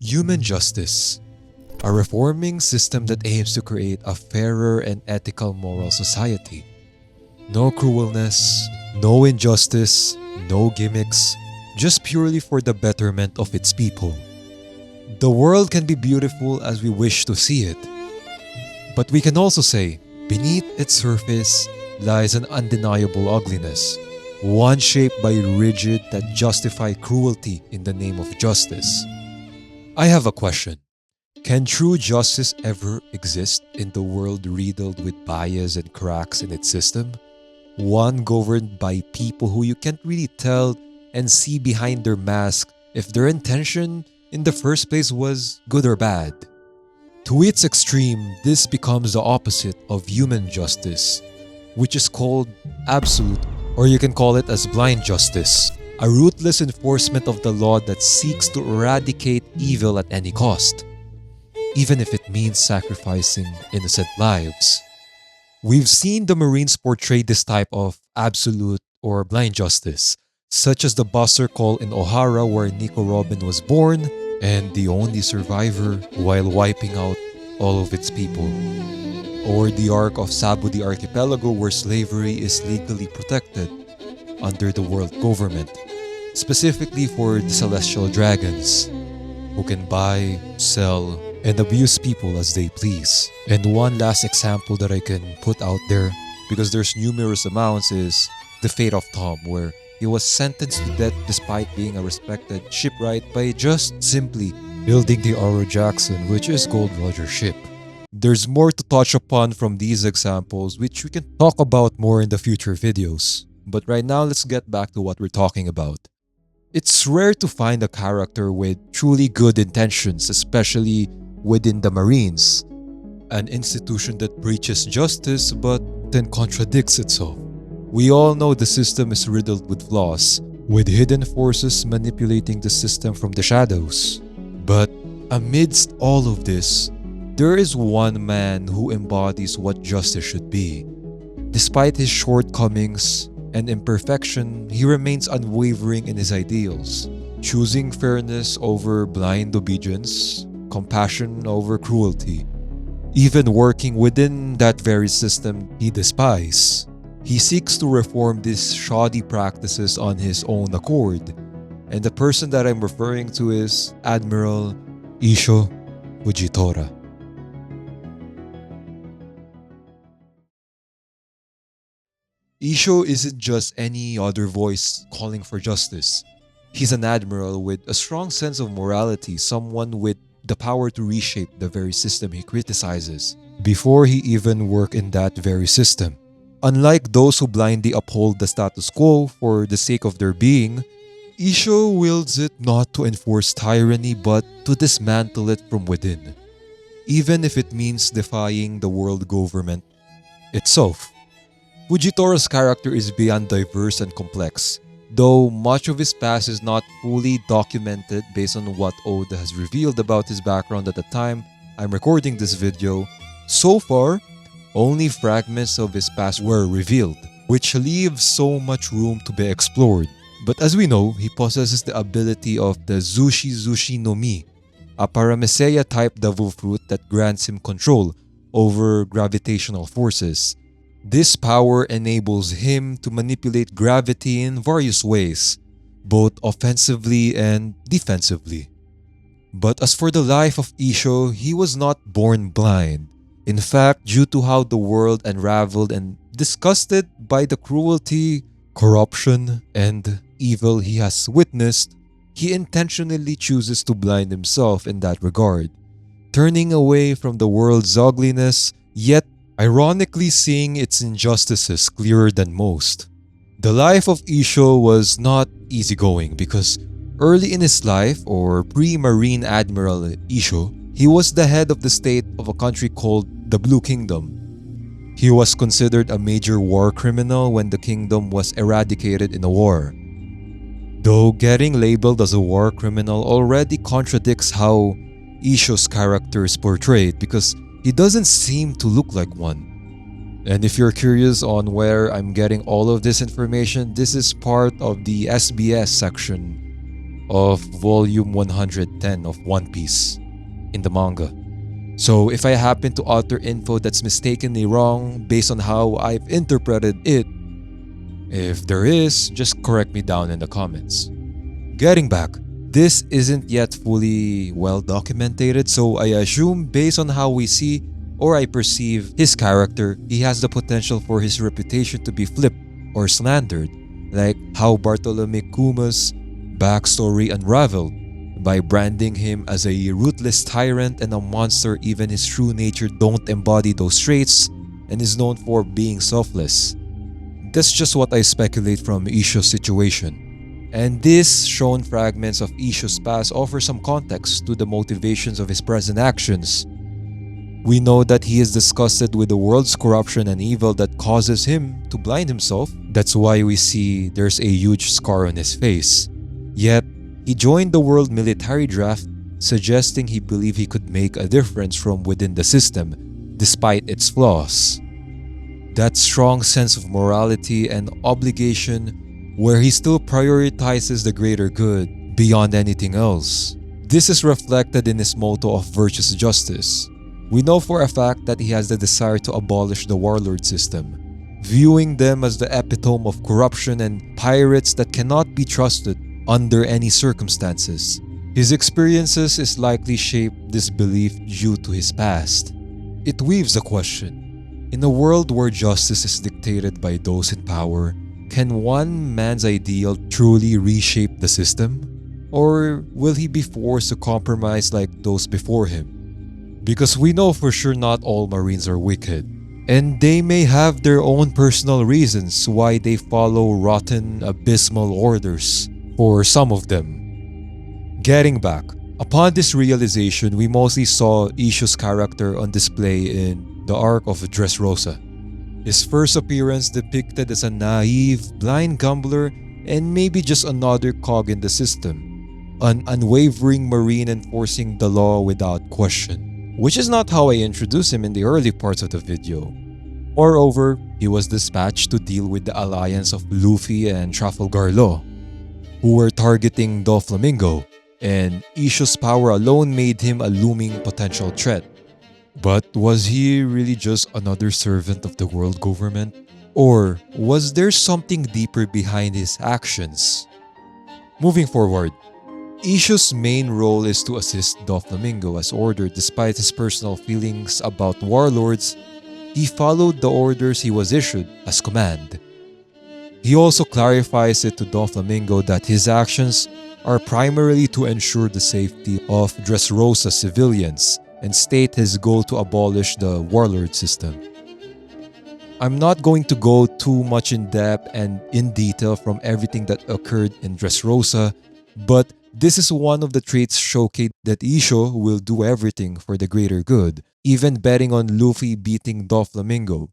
Human justice, a reforming system that aims to create a fairer and ethical moral society. No cruelness, no injustice, no gimmicks, just purely for the betterment of its people. The world can be beautiful as we wish to see it, but we can also say, beneath its surface lies an undeniable ugliness, one shaped by rigid that justify cruelty in the name of justice. I have a question. Can true justice ever exist in the world riddled with bias and cracks in its system? One governed by people who you can't really tell and see behind their mask if their intention in the first place was good or bad. To its extreme, this becomes the opposite of human justice, which is called absolute, or you can call it as blind justice, a ruthless enforcement of the law that seeks to eradicate evil at any cost, even if it means sacrificing innocent lives. We've seen the Marines portray this type of absolute or blind justice, such as the Buster Call in O'Hara where Nico Robin was born and the only survivor while wiping out all of its people, or the arc of Sabu the Archipelago where slavery is legally protected under the world government, specifically for the celestial dragons, who can buy, sell, and abuse people as they please. And one last example that I can put out there, because there's numerous amounts, is the fate of Tom, where he was sentenced to death despite being a respected shipwright by just simply building the Oro Jackson, which is Gold Roger's ship. There's more to touch upon from these examples, which we can talk about more in the future videos. But right now, let's get back to what we're talking about. It's rare to find a character with truly good intentions, especially within the Marines, an institution that preaches justice but then contradicts itself. We all know the system is riddled with flaws, with hidden forces manipulating the system from the shadows. But amidst all of this, there is one man who embodies what justice should be. Despite his shortcomings and imperfection, he remains unwavering in his ideals, choosing fairness over blind obedience, compassion over cruelty, even working within that very system he despises. He seeks to reform these shoddy practices on his own accord, and the person that I'm referring to is Admiral Issho Fujitora. Issho isn't just any other voice calling for justice. He's an admiral with a strong sense of morality, someone with the power to reshape the very system he criticizes, before he even worked in that very system. Unlike those who blindly uphold the status quo for the sake of their being, Issho wields it not to enforce tyranny but to dismantle it from within, even if it means defying the world government itself. Fujitora's character is beyond diverse and complex, though much of his past is not fully documented based on what Oda has revealed about his background at the time I'm recording this video. So far, only fragments of his past were revealed, which leaves so much room to be explored. But as we know, he possesses the ability of the Zushi no Mi, a Paramecia type devil fruit that grants him control over gravitational forces. This power enables him to manipulate gravity in various ways, both offensively and defensively. But as for the life of Issho, he was not born blind. In fact, due to how the world unraveled and disgusted by the cruelty, corruption, and evil he has witnessed, he intentionally chooses to blind himself in that regard, turning away from the world's ugliness, yet ironically seeing its injustices clearer than most. The life of Issho was not easygoing because early in his life, or pre-Marine Admiral Issho, he was the head of the state of a country called the Blue Kingdom. He was considered a major war criminal when the kingdom was eradicated in a war. Though getting labeled as a war criminal already contradicts how Issho's character is portrayed because he doesn't seem to look like one. And if you're curious on where I'm getting all of this information, this is part of the SBS section of volume 110 of One Piece in the manga. So if I happen to alter info that's mistakenly wrong based on how I've interpreted it, if there is, just correct me down in the comments. Getting back, this isn't yet fully well documented, so I assume based on how we see or I perceive his character, he has the potential for his reputation to be flipped or slandered, like how Bartolome Kuma's backstory unraveled by branding him as a ruthless tyrant and a monster. Even his true nature don't embody those traits and is known for being selfless. That's just what I speculate from Isho's situation. And these shown fragments of Isho's past offer some context to the motivations of his present actions. We know that he is disgusted with the world's corruption and evil that causes him to blind himself. That's why we see there's a huge scar on his face. Yet, he joined the world military draft, suggesting he believed he could make a difference from within the system, despite its flaws. That strong sense of morality and obligation where he still prioritizes the greater good beyond anything else. This is reflected in his motto of virtuous justice. We know for a fact that he has the desire to abolish the warlord system, viewing them as the epitome of corruption and pirates that cannot be trusted under any circumstances. His experiences is likely shaped this belief due to his past. It weaves a question. In a world where justice is dictated by those in power, can one man's ideal truly reshape the system? Or will he be forced to compromise like those before him? Because we know for sure not all Marines are wicked, and they may have their own personal reasons why they follow rotten, abysmal orders for some of them. Getting back, upon this realization, we mostly saw Isho's character on display in the arc of Dressrosa. His first appearance depicted as a naive, blind gambler and maybe just another cog in the system, an unwavering Marine enforcing the law without question, which is not how I introduced him in the early parts of the video. Moreover, he was dispatched to deal with the alliance of Luffy and Trafalgar Law, who were targeting Doflamingo, and Isho's power alone made him a looming potential threat. But was he really just another servant of the world government? Or was there something deeper behind his actions? Moving forward, Isho's main role is to assist Doflamingo as ordered. Despite his personal feelings about warlords, he followed the orders he was issued as command. He also clarifies it to Doflamingo that his actions are primarily to ensure the safety of Dressrosa civilians and state his goal to abolish the warlord system. I'm not going to go too much in depth and in detail from everything that occurred in Dressrosa, but this is one of the traits showcased that Isho will do everything for the greater good, even betting on Luffy beating Doflamingo.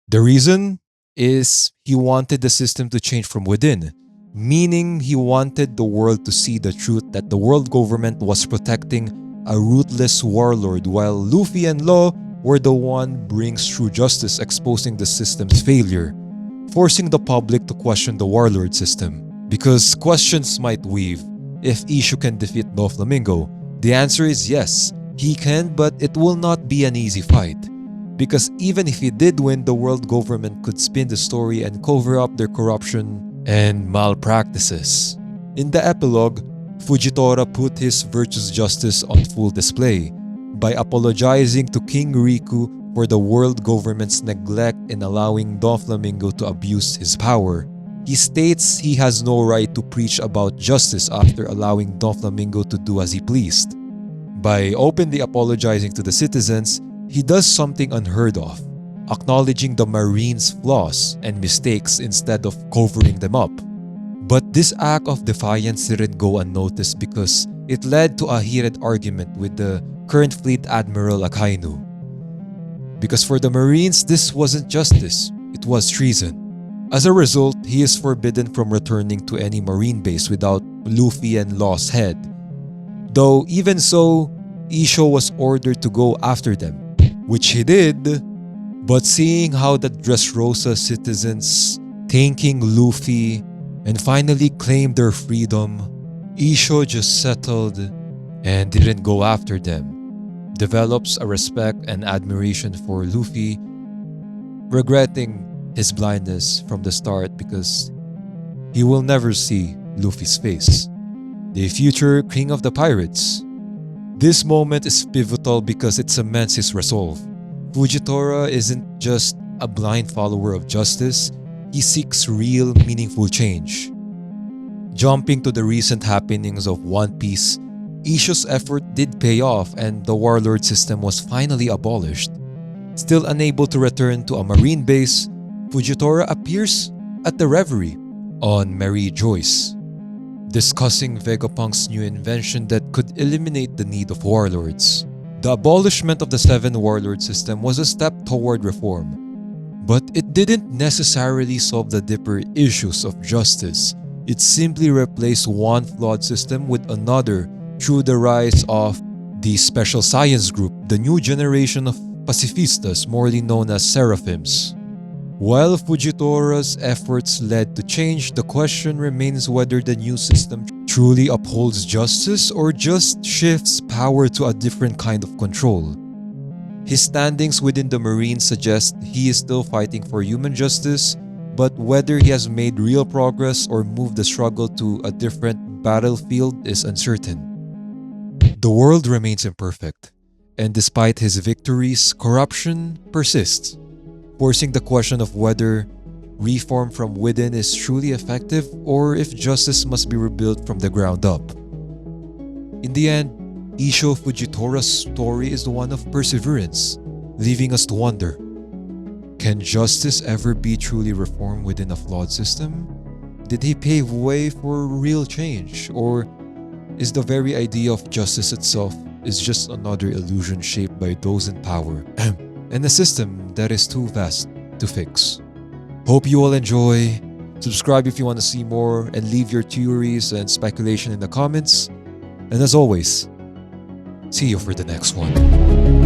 The reason is he wanted the system to change from within, meaning he wanted the world to see the truth that the world government was protecting a ruthless warlord while Luffy and Law were the one brings true justice, exposing the system's failure, forcing the public to question the warlord system. Because questions might weave, if Isho can defeat Doflamingo, the answer is yes, he can, but it will not be an easy fight. Because even if he did win, the world government could spin the story and cover up their corruption and malpractices. In the epilogue, Fujitora put his virtuous justice on full display by apologizing to King Riku for the world government's neglect in allowing Doflamingo to abuse his power. He states he has no right to preach about justice after allowing Doflamingo to do as he pleased. By openly apologizing to the citizens, he does something unheard of, acknowledging the Marines' flaws and mistakes instead of covering them up. But this act of defiance didn't go unnoticed because it led to a heated argument with the current fleet admiral Akainu. Because for the Marines, this wasn't justice, it was treason. As a result, he is forbidden from returning to any Marine base without Luffy and Law's head. Though even so, Isho was ordered to go after them, which he did. But seeing how the Dressrosa citizens thanking Luffy and finally claimed their freedom, Isho just settled and didn't go after them, develops a respect and admiration for Luffy, regretting his blindness from the start because he will never see Luffy's face, the future king of the pirates. This moment is pivotal because it cements his resolve. Fujitora isn't just a blind follower of justice, he seeks real, meaningful change. Jumping to the recent happenings of One Piece, Isho's effort did pay off and the warlord system was finally abolished. Still unable to return to a marine base, Fujitora appears at the Reverie on Mary Joyce, discussing Vegapunk's new invention that could eliminate the need of warlords. The abolishment of the 7 warlord system was a step toward reform, but it didn't necessarily solve the deeper issues of justice. It simply replaced one flawed system with another through the rise of the Special Science Group, the new generation of pacifistas, morely known as Seraphims. While Fujitora's efforts led to change, the question remains whether the new system truly upholds justice or just shifts power to a different kind of control. His standings within the Marines suggest he is still fighting for human justice, but whether he has made real progress or moved the struggle to a different battlefield is uncertain. The world remains imperfect, and despite his victories, corruption persists, forcing the question of whether reform from within is truly effective or if justice must be rebuilt from the ground up. In the end, Isho Fujitora's story is one of perseverance, leaving us to wonder, can justice ever be truly reformed within a flawed system? Did he pave way for real change, or is the very idea of justice itself is just another illusion shaped by those in power and a system that is too vast to fix? Hope you all enjoy. Subscribe if you want to see more and leave your theories and speculation in the comments. And as always, see you for the next one.